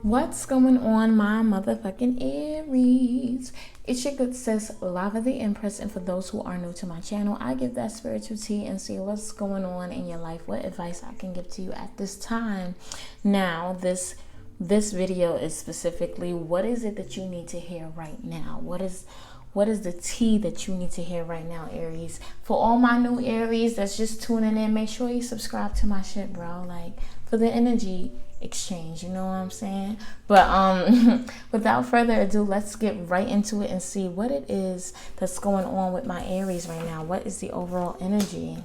What's going on, my motherfucking Aries? It's your good sis, LavaTheEmpress, and for those who are new to my channel, I give that spiritual tea and see what's going on in your life, what advice I can give to you at this time. Now, this video is specifically, what is it that you need to hear right now? What is the tea that you need to hear right now, Aries? For all my new Aries that's just tuning in, make sure you subscribe to my shit, bro. Like, for the energy exchange, you know what I'm saying? But without further ado, let's get right into it and see what it is that's going on with my Aries right now. What is the overall energy?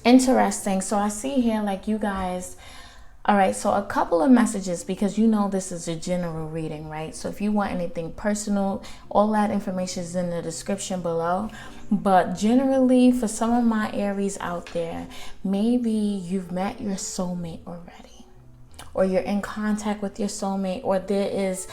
Interesting. So I see here, like, you guys. All right, so a couple of messages, because you know this is a general reading, right? So if you want anything personal, all that information is in the description below. But generally, for some of my Aries out there, maybe you've met your soulmate already, or you're in contact with your soulmate, or there is,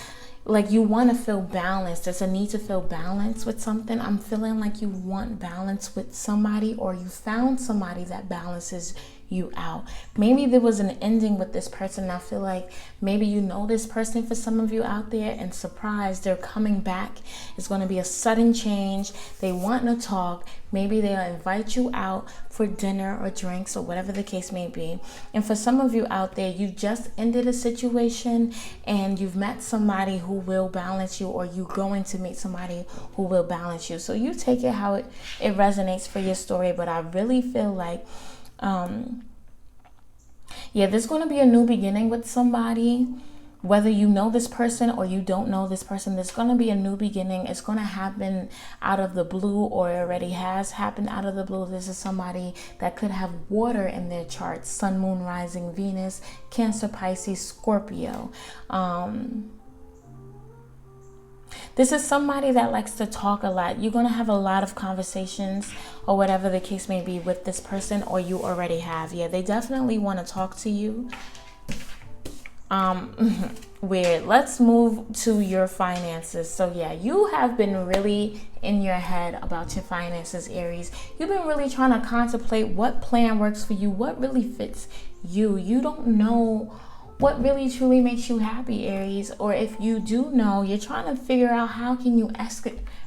like, you want to feel balanced. There's a need to feel balanced with something. I'm feeling like you want balance with somebody, or you found somebody that balances you out. Maybe there was an ending with this person. I feel like maybe you know this person for some of you out there, and surprise, they're coming back. It's going to be a sudden change. They want to talk. Maybe they'll invite you out for dinner or drinks or whatever the case may be. And for some of you out there, you just ended a situation and you've met somebody who will balance you, or you're going to meet somebody who will balance you. So you take it how it resonates for your story. But I really feel like yeah, there's going to be a new beginning with somebody. Whether you know this person or you don't know this person, there's going to be a new beginning. It's going to happen out of the blue, or it already has happened out of the blue. This is somebody that could have water in their chart: Sun, Moon, Rising, Venus, Cancer, Pisces, Scorpio. This is somebody that likes to talk a lot. You're going to have a lot of conversations, or whatever the case may be, with this person, or you already have. Yeah, they definitely want to talk to you. Weird. Let's move to your finances. So yeah, you have been really in your head about your finances, Aries. You've been really trying to contemplate what plan works for you, what really fits you. You don't know what really truly makes you happy, Aries. Or if you do know, you're trying to figure out how can you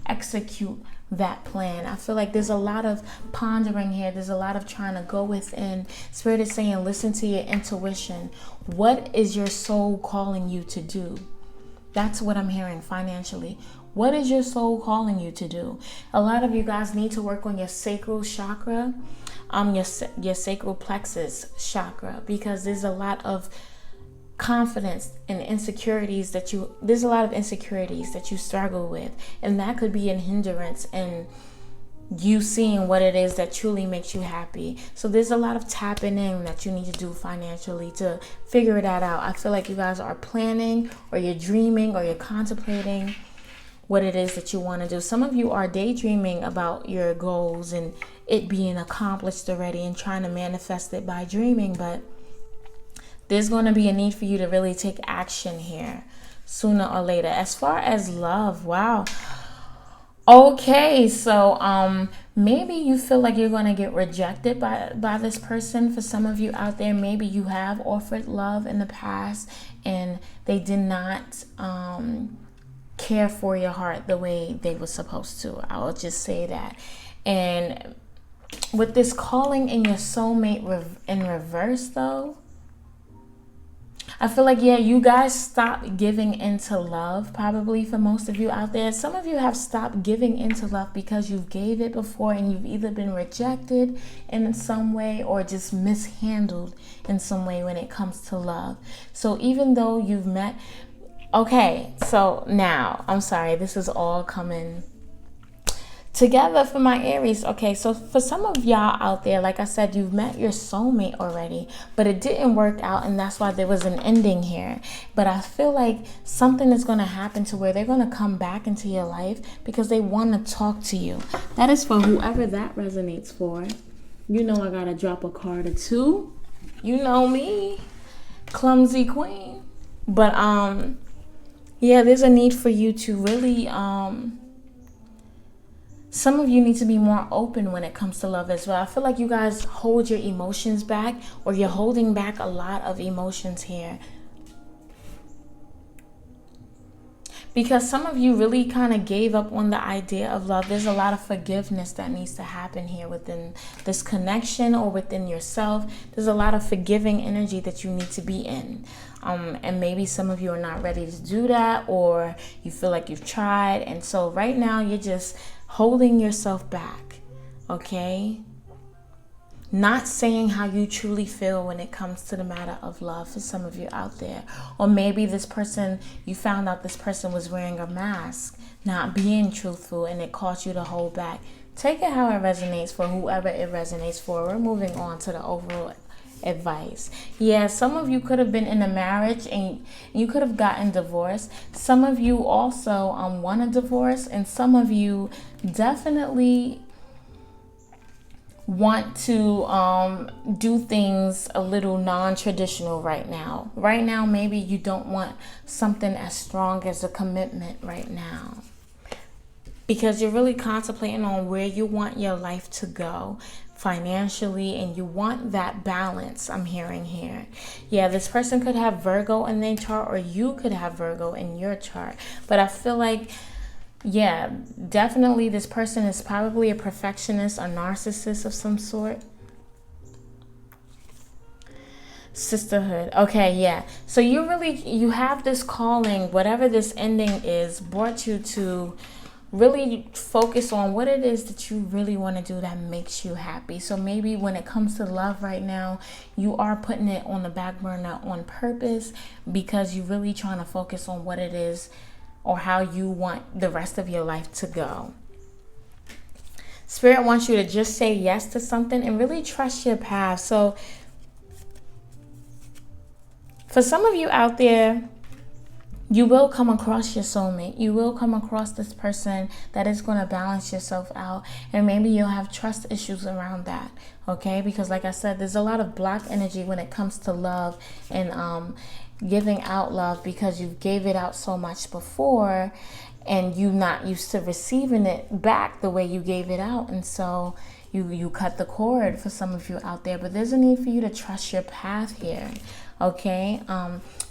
execute that plan. I feel like there's a lot of pondering here. There's a lot of trying to go within. Spirit is saying, listen to your intuition. What is your soul calling you to do? That's what I'm hearing financially. What is your soul calling you to do? A lot of you guys need to work on your sacral chakra, your sacral plexus chakra, because there's a lot of confidence and insecurities there's a lot of insecurities that you struggle with, and that could be a hindrance in you seeing what it is that truly makes you happy. So there's a lot of tapping in that you need to do financially to figure that out. I feel like you guys are planning, or you're dreaming, or you're contemplating what it is that you want to do. Some of you are daydreaming about your goals and it being accomplished already, and trying to manifest it by dreaming, but there's going to be a need for you to really take action here sooner or later. As far as love, wow. Okay, so maybe you feel like you're going to get rejected by this person. For some of you out there, maybe you have offered love in the past and they did not care for your heart the way they were supposed to. I'll just say that. And with this calling in your soulmate in reverse, though, I feel like, yeah, you guys stopped giving into love, probably for most of you out there. Some of you have stopped giving into love because you gave it before, and you've either been rejected in some way or just mishandled in some way when it comes to love. So even though you've met... Okay, so now, I'm sorry, this is all coming together for my Aries. Okay, so for some of y'all out there, like I said, you've met your soulmate already, but it didn't work out, and that's why there was an ending here. But I feel like something is going to happen to where they're going to come back into your life because they want to talk to you. That is for whoever that resonates for. You know I gotta drop a card or two. You know me, clumsy queen. But yeah, there's a need for you to really some of you need to be more open when it comes to love as well. I feel like you guys hold your emotions back, or you're holding back a lot of emotions here. because some of you really kind of gave up on the idea of love. There's a lot of forgiveness that needs to happen here within this connection or within yourself. There's a lot of forgiving energy that you need to be in. And maybe some of you are not ready to do that, or you feel like you've tried. And so right now you're just holding yourself back, okay? Not saying how you truly feel when it comes to the matter of love for some of you out there. Or maybe this person, you found out this person was wearing a mask, not being truthful, and it caused you to hold back. Take it how it resonates for whoever it resonates for. We're moving on to the overall advice. Yeah, some of you could have been in a marriage and you could have gotten divorced. Some of you also want a divorce, and some of you definitely want to do things a little non-traditional right now. Right now, maybe you don't want something as strong as a commitment right now, because you're really contemplating on where you want your life to go financially, and you want that balance. I'm hearing here. Yeah, this person could have Virgo in their chart, or you could have Virgo in your chart. But I feel like, yeah, definitely this person is probably a perfectionist, a narcissist of some sort. Sisterhood. Okay, yeah. So you have this calling, whatever this ending is, brought you to really focus on what it is that you really want to do that makes you happy. So maybe when it comes to love right now, you are putting it on the back burner on purpose, because you're really trying to focus on what it is or how you want the rest of your life to go. Spirit wants you to just say yes to something and really trust your path. So for some of you out there, you will come across your soulmate. You will come across this person that is going to balance yourself out. And maybe you'll have trust issues around that. Okay? Because like I said, there's a lot of block energy when it comes to love and giving out love, because you gave it out so much before and you're not used to receiving it back the way you gave it out. And so you cut the cord for some of you out there. But there's a need for you to trust your path here. Okay,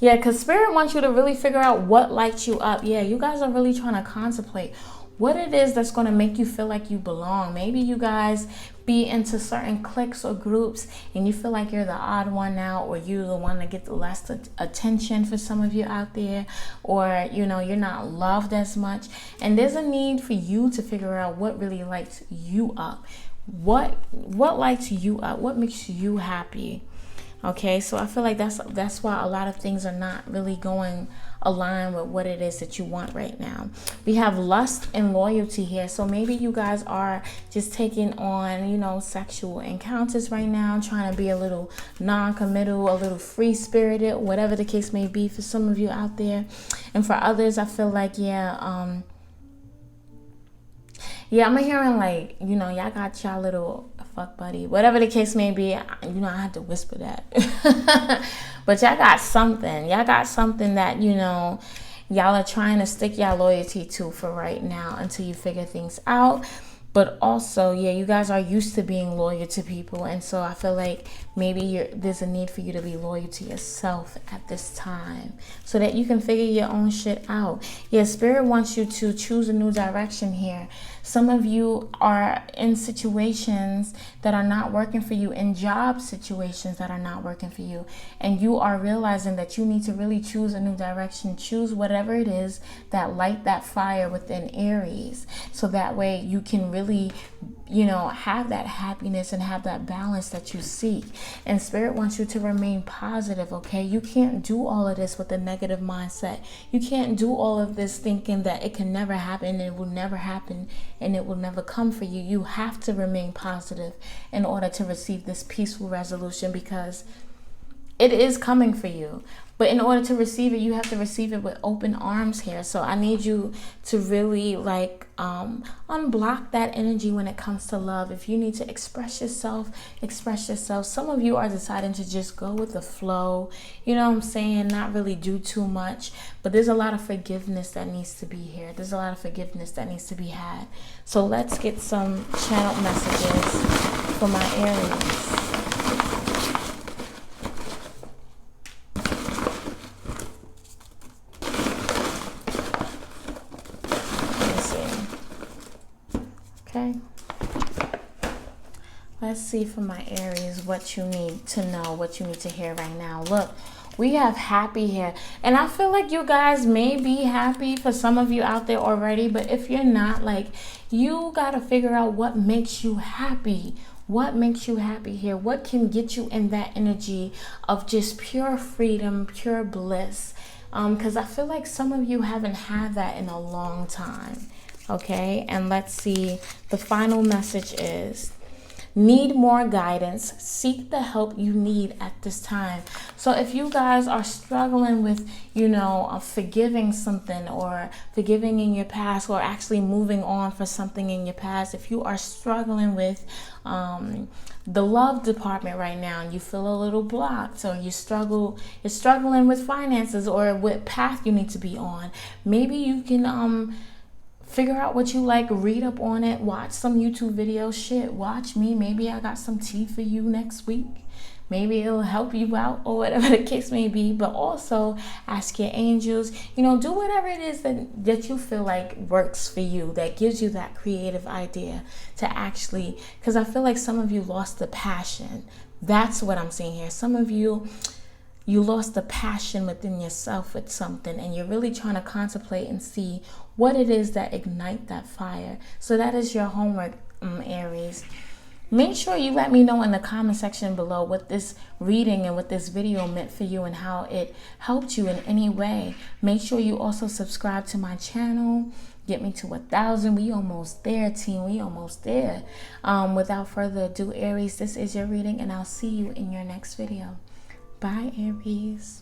yeah, because Spirit wants you to really figure out what lights you up. Yeah, you guys are really trying to contemplate what it is that's going to make you feel like you belong. Maybe you guys be into certain cliques or groups and you feel like you're the odd one out, or you're the one that gets the less attention for some of you out there, or you're not loved as much. And there's a need for you to figure out what really lights you up. What lights you up? What makes you happy? Okay, so I feel like that's why a lot of things are not really going aligned with what it is that you want right now. We have lust and loyalty here. So maybe you guys are just taking on, sexual encounters right now, trying to be a little non-committal, a little free-spirited, whatever the case may be for some of you out there. And for others, I feel like, I'm hearing like, y'all got y'all little fuck buddy, whatever the case may be. I had to whisper that. But y'all got something. Y'all got something that, y'all are trying to stick y'all loyalty to for right now until you figure things out. But also, you guys are used to being loyal to people. And so I feel like maybe there's a need for you to be loyal to yourself at this time so that you can figure your own shit out. Yeah, Spirit wants you to choose a new direction here. Some of you are in situations that are not working for you, in job situations that are not working for you. And you are realizing that you need to really choose a new direction. Choose whatever it is that light that fire within Aries. So that way you can really, have that happiness and have that balance that you seek. And Spirit wants you to remain positive, okay? You can't do all of this with a negative mindset. You can't do all of this thinking that it can never happen and it will never happen and it will never come for you. You have to remain positive in order to receive this peaceful resolution, because it is coming for you. But in order to receive it, you have to receive it with open arms here. So I need you to really unblock that energy when it comes to love. If you need to express yourself, express yourself. Some of you are deciding to just go with the flow. You know what I'm saying? Not really do too much. But there's a lot of forgiveness that needs to be here. There's a lot of forgiveness that needs to be had. So let's get some channel messages for my Aries. Okay. Let's see for my Aries what you need to know, what you need to hear right now. Look, we have happy here. And I feel like you guys may be happy for some of you out there already. But if you're not, like, you got to figure out what makes you happy. What makes you happy here? What can get you in that energy of just pure freedom, pure bliss? Because I feel like some of you haven't had that in a long time. Okay, and let's see. The final message is, need more guidance, seek the help you need at this time. So if you guys are struggling with, forgiving something, or forgiving in your past, or actually moving on for something in your past, if you are struggling with the love department right now and you feel a little blocked, or you're struggling with finances, or what path you need to be on, maybe you can figure out what you like, read up on it, watch some YouTube videos. Shit, watch me. Maybe I got some tea for you next week. Maybe it'll help you out, or whatever the case may be. But also ask your angels, do whatever it is that you feel like works for you, that gives you that creative idea to actually, because I feel like some of you lost the passion. That's what I'm seeing here. Some of you lost the passion within yourself with something, and you're really trying to contemplate and see what it is that ignite that fire. So that is your homework, Aries. Make sure you let me know in the comment section below what this reading and what this video meant for you and how it helped you in any way. Make sure you also subscribe to my channel. Get me to 1,000. We almost there, team. We almost there. Without further ado, Aries, this is your reading, and I'll see you in your next video. Bye, Aries.